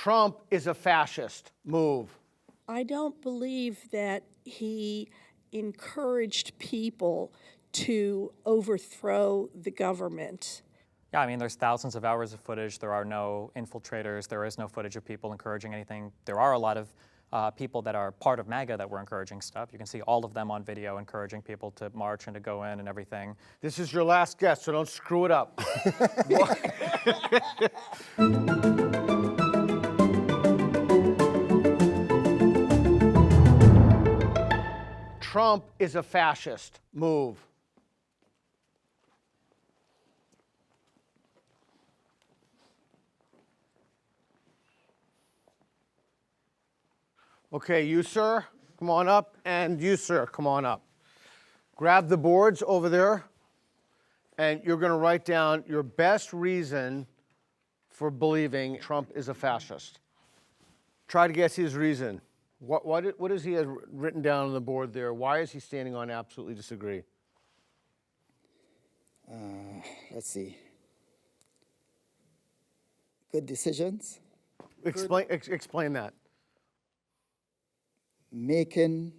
Trump is a fascist. Move. I don't believe that he encouraged people to overthrow the government. Yeah, I mean, there's thousands of hours of footage. There are no infiltrators. There is no footage of people encouraging anything. There are a lot of people that are part of MAGA that were encouraging stuff. You can see all of them on video encouraging people to march and to go in and everything. This is your last guess, so don't screw it up. Trump is a fascist. Move. Okay, you, sir, come on up, and you, sir, come on up. Grab the boards over there, and you're going to write down your best reason for believing Trump is a fascist. Try to guess his reason. What does he have written down on the board there? Why is he standing on absolutely disagree? Let's see. Good decisions. Explain that. Making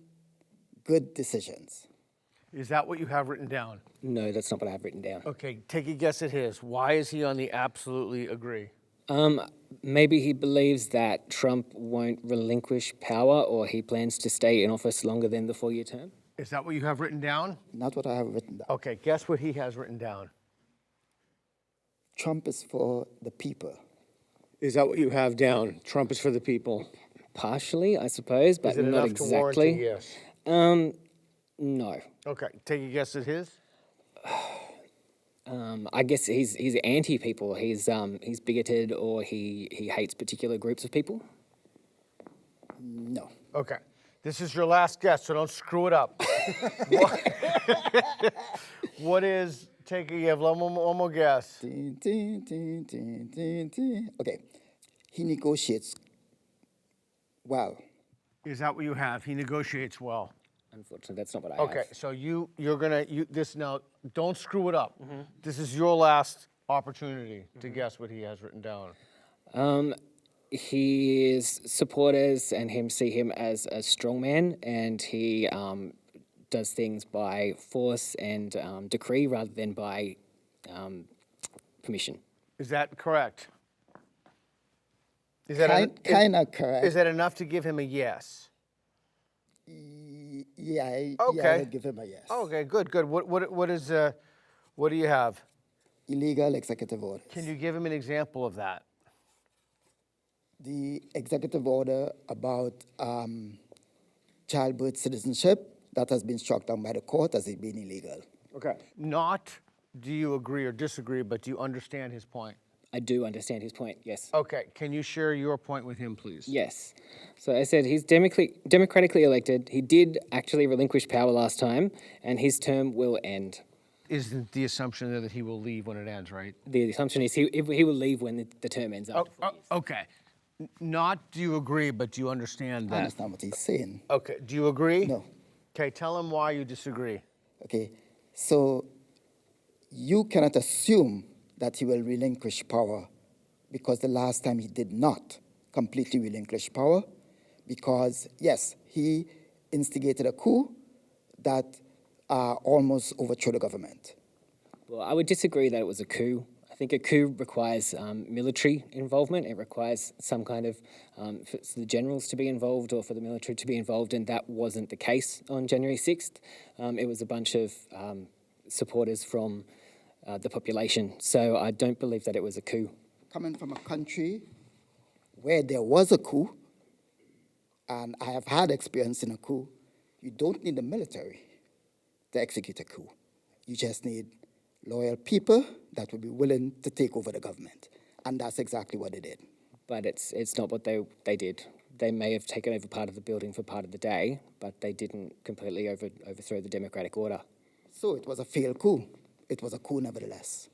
good decisions. Is that what you have written down? No, that's not what I have written down. Okay, take a guess at his. Why is he on the absolutely agree? Maybe he believes that Trump won't relinquish power, or he plans to stay in office longer than the 4-year term. Is that what you have written down? Not what I have written down. Okay, guess what he has written down. Trump is for the people. Is that what you have down? Trump is for the people. Partially, I suppose, but Is it not enough to warrant a exactly. yes? No. Okay, take a guess at his. I guess he's anti-people. He's bigoted, or he hates particular groups of people. No. Okay, this is your last guess, so don't screw it up. What is? You have one more guess. Okay, he negotiates well. Is that what you have? He negotiates well. Unfortunately, that's not what I have. Okay, so you're gonna this now. Don't screw it up. This is your last opportunity to guess what he has written down. His supporters and him see him as a strongman, and he does things by force and decree rather than by permission. Is that correct? Is that Kind of correct. Is that enough to give him a yes? Yeah, I would give him a yes. Okay, good. What do you have? Illegal executive orders. Can you give him an example of that? The executive order about childbirth citizenship that has been struck down by the court as it being illegal. Okay. Not do you agree or disagree, but do you understand his point? I do understand his point, yes. Okay, can you share your point with him, please? Yes. So I said he's democratically elected. He did actually relinquish power last time, and his term will end. Isn't the assumption there that he will leave when it ends, right? The assumption is he will leave when the term ends after 4 years. Okay. Not do you agree, but do you understand that? I understand what he's saying. Okay, do you agree? No. Okay, tell him why you disagree. Okay, so you cannot assume that he will relinquish power because the last time he did not completely relinquish power because, yes, he instigated a coup that almost overthrew the government. Well, I would disagree that it was a coup. I think a coup requires military involvement. It requires some kind of, for the generals to be involved or for the military to be involved, and that wasn't the case on January 6th. It was a bunch of supporters from the population. So I don't believe that it was a coup. Coming from a country where there was a coup, and I have had experience in a coup, you don't need the military to execute a coup. You just need loyal people that would be willing to take over the government. And that's exactly what they did. But it's not what they did. They may have taken over part of the building for part of the day, but they didn't completely overthrow the democratic order. So it was a failed coup. It was a coup nevertheless.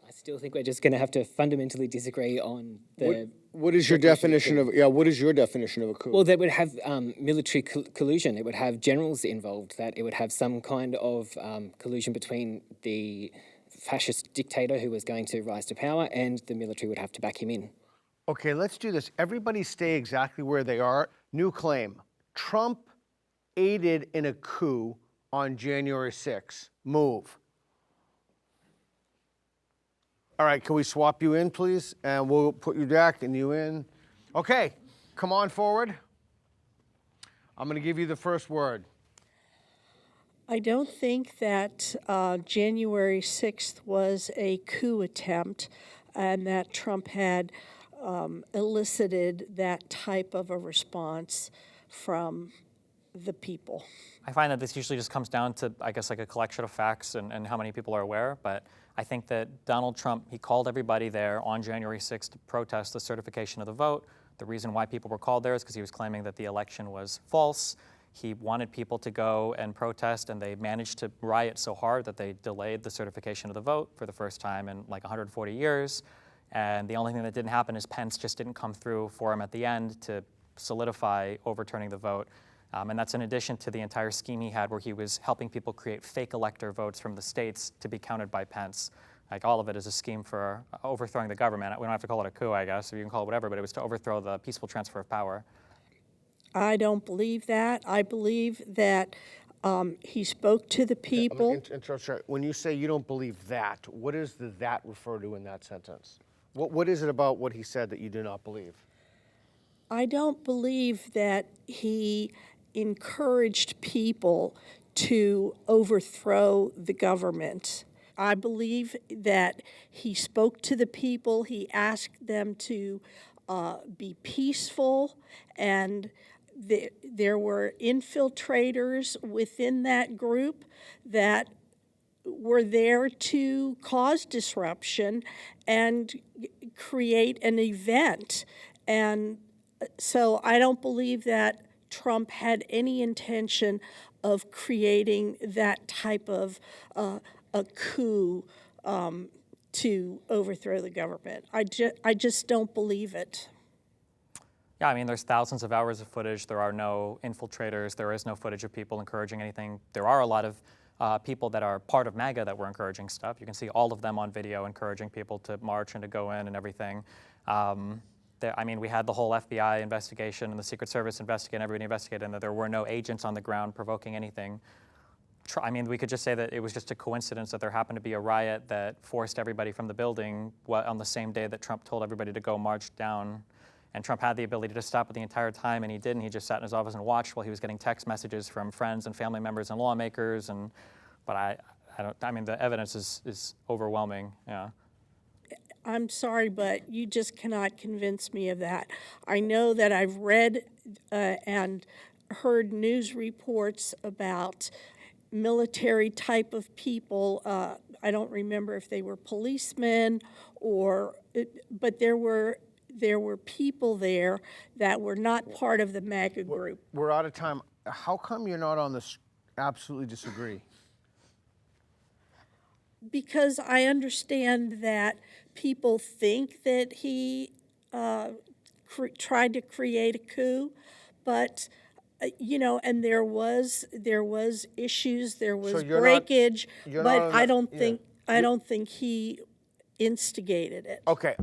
I still think we're just going to have to fundamentally disagree on the... What is your definition of a coup? Well, that would have military collusion. It would have generals involved, that it would have some kind of collusion between the fascist dictator who was going to rise to power and the military would have to back him in. Okay, let's do this. Everybody stay exactly where they are. New claim. Trump aided in a coup on January 6th. Move. All right, can we swap you in, please? And we'll put you back and you in. Okay, come on forward. I'm going to give you the first word. I don't think that January 6th was a coup attempt and that Trump had elicited that type of a response from the people. I find that this usually just comes down to, I guess, like a collection of facts and how many people are aware. But I think that Donald Trump, he called everybody there on January 6th to protest the certification of the vote. The reason why people were called there is because he was claiming that the election was false. He wanted people to go and protest, and they managed to riot so hard that they delayed the certification of the vote for the first time in like 140 years. And the only thing that didn't happen is Pence just didn't come through for him at the end to solidify overturning the vote. And that's in addition to the entire scheme he had where he was helping people create fake elector votes from the states to be counted by Pence. Like all of it is a scheme for overthrowing the government. We don't have to call it a coup, I guess, or you can call it whatever, but it was to overthrow the peaceful transfer of power. I don't believe that. I believe that he spoke to the people. When you say you don't believe that, what does the that refer to in that sentence? What is it about what he said that you do not believe? I don't believe that he encouraged people to overthrow the government. I believe that he spoke to the people, he asked them to be peaceful, and there were infiltrators within that group that were there to cause disruption and create an event. And so I don't believe that Trump had any intention of creating that type of a coup to overthrow the government. I just don't believe it. Yeah, I mean, there's thousands of hours of footage. There are no infiltrators. There is no footage of people encouraging anything. There are a lot of people that are part of MAGA that were encouraging stuff. You can see all of them on video encouraging people to march and to go in and everything. I mean, we had the whole FBI investigation and the Secret Service investigation, everybody investigated, and that there were no agents on the ground provoking anything. I mean, we could just say that it was just a coincidence that there happened to be a riot that forced everybody from the building on the same day that Trump told everybody to go march down. And Trump had the ability to stop it the entire time, and he didn't. He just sat in his office and watched while he was getting text messages from friends and family members and lawmakers. But I mean, the evidence is overwhelming. Yeah. I'm sorry, but you just cannot convince me of that. I know that I've read and heard news reports about military type of people. I don't remember if they were policemen but there were people there that were not part of the MAGA group. We're out of time. How come you're not on this absolutely disagree? Because I understand that people think that he tried to create a coup, but and there was issues, there was So breakage, you're but not on I the- don't yeah. think he instigated it. Okay.